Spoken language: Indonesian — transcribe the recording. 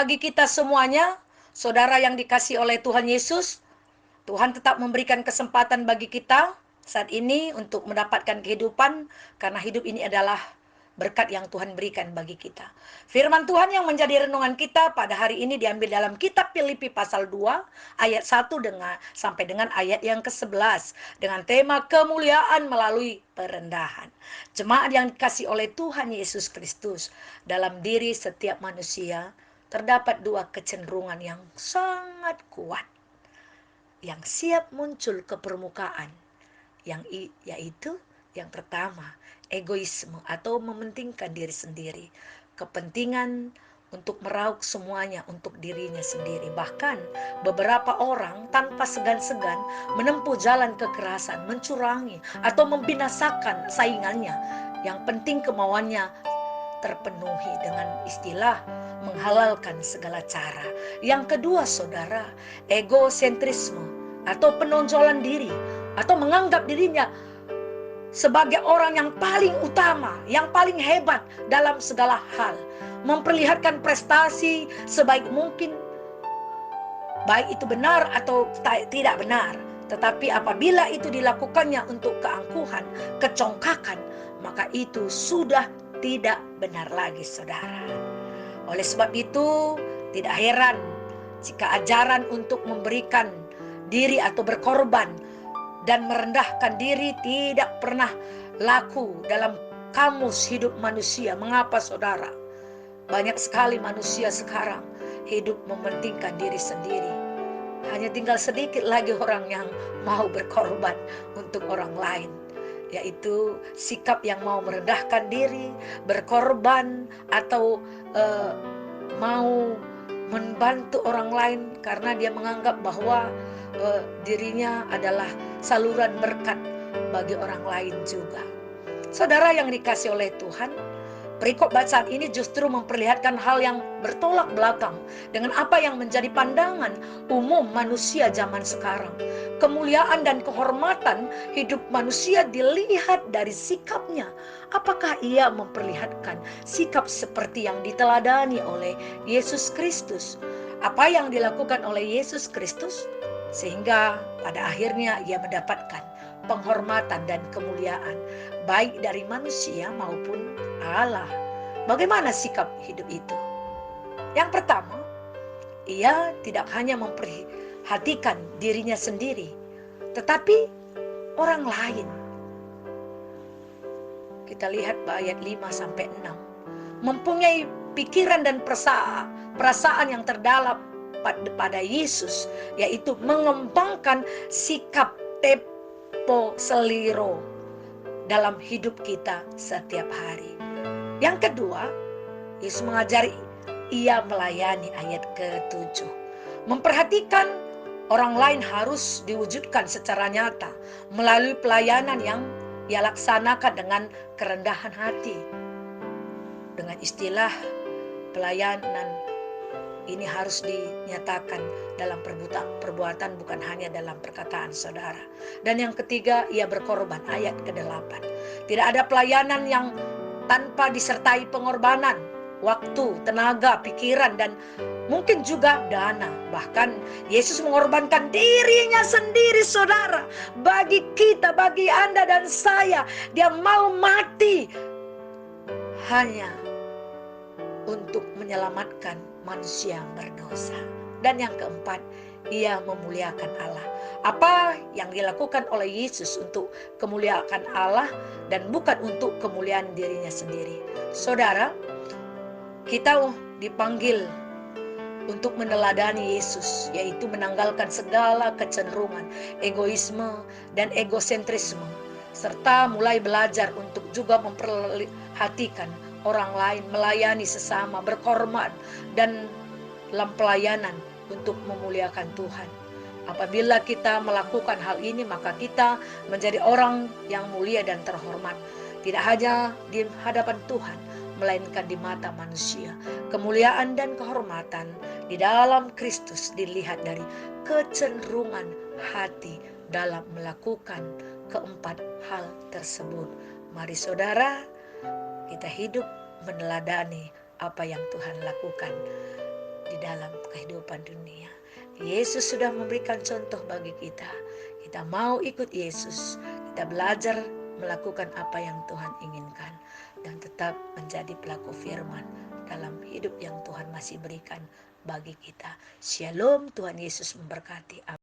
bagi kita semuanya, saudara yang dikasihi oleh Tuhan Yesus, Tuhan tetap memberikan kesempatan bagi kita saat ini untuk mendapatkan kehidupan, karena hidup ini adalah berkat yang Tuhan berikan bagi kita. Firman Tuhan yang menjadi renungan kita pada hari ini diambil dalam kitab Filipi pasal 2 ayat 1 sampai dengan ayat yang ke-11 dengan tema kemuliaan melalui perendahan. Jemaat yang dikasihi oleh Tuhan Yesus Kristus, dalam diri setiap manusia terdapat dua kecenderungan yang sangat kuat yang siap muncul ke permukaan, yaitu yang pertama, egoisme atau mementingkan diri sendiri, kepentingan untuk meraup semuanya untuk dirinya sendiri. Bahkan beberapa orang tanpa segan-segan menempuh jalan kekerasan, mencurangi atau membinasakan saingannya. Yang penting kemauannya terpenuhi, dengan istilah menghalalkan segala cara. Yang kedua, saudara, egosentrisme atau penonjolan diri, atau menganggap dirinya sebagai orang yang paling utama, yang paling hebat dalam segala hal, memperlihatkan prestasi sebaik mungkin, baik itu benar atau tidak benar. Tetapi apabila itu dilakukannya untuk keangkuhan, kecongkakan, maka itu sudah tidak benar lagi, saudara. Oleh sebab itu, tidak heran jika ajaran untuk memberikan diri atau berkorban dan merendahkan diri tidak pernah laku dalam kamus hidup manusia. Mengapa, saudara? Banyak sekali manusia sekarang hidup mementingkan diri sendiri. Hanya tinggal sedikit lagi orang yang mau berkorban untuk orang lain, yaitu sikap yang mau merendahkan diri, berkorban, atau mau membantu orang lain karena dia menganggap bahwa dirinya adalah saluran berkat bagi orang lain juga. Saudara yang dikasihi oleh Tuhan, perikop bacaan ini justru memperlihatkan hal yang bertolak belakang dengan apa yang menjadi pandangan umum manusia zaman sekarang. Kemuliaan dan kehormatan hidup manusia dilihat dari sikapnya. Apakah ia memperlihatkan sikap seperti yang diteladani oleh Yesus Kristus? Apa yang dilakukan oleh Yesus Kristus sehingga pada akhirnya ia mendapatkan penghormatan dan kemuliaan baik dari manusia maupun Allah. Bagaimana sikap hidup itu? Yang pertama, ia tidak hanya memperhatikan dirinya sendiri, tetapi orang lain. Kita lihat ayat 5-6. Mempunyai pikiran dan perasaan yang terdalam pada Yesus, yaitu mengembangkan sikap tepo seliro dalam hidup kita setiap hari. Yang kedua, Yesus mengajari ia melayani, ayat ke-7. Memperhatikan orang lain harus diwujudkan secara nyata melalui pelayanan yang ia laksanakan dengan kerendahan hati. Dengan istilah pelayanan ini harus dinyatakan dalam perbuatan, bukan hanya dalam perkataan, saudara. Dan yang ketiga, ia berkorban, ayat ke-8. Tidak ada pelayanan yang tanpa disertai pengorbanan, waktu, tenaga, pikiran, dan mungkin juga dana. Bahkan Yesus mengorbankan dirinya sendiri, saudara. Bagi kita, bagi Anda dan saya, dia mau mati hanya untuk menyelamatkan manusia yang berdosa. Dan yang keempat, ia memuliakan Allah. Apa yang dilakukan oleh Yesus untuk kemuliaan Allah dan bukan untuk kemuliaan dirinya sendiri. Saudara, kita dipanggil untuk meneladani Yesus, yaitu menanggalkan segala kecenderungan egoisme dan egosentrisme, serta mulai belajar untuk juga memperhatikan orang lain, melayani sesama, berkorban, dan dalam pelayanan untuk memuliakan Tuhan. Apabila kita melakukan hal ini, maka kita menjadi orang yang mulia dan terhormat, tidak hanya di hadapan Tuhan, melainkan di mata manusia. Kemuliaan dan kehormatan di dalam Kristus dilihat dari kecenderungan hati dalam melakukan keempat hal tersebut. Mari saudara, kita hidup meneladani apa yang Tuhan lakukan di dalam kehidupan dunia. Yesus sudah memberikan contoh bagi kita. Kita mau ikut Yesus. Kita belajar melakukan apa yang Tuhan inginkan dan tetap menjadi pelaku firman dalam hidup yang Tuhan masih berikan bagi kita. Shalom, Tuhan Yesus memberkati.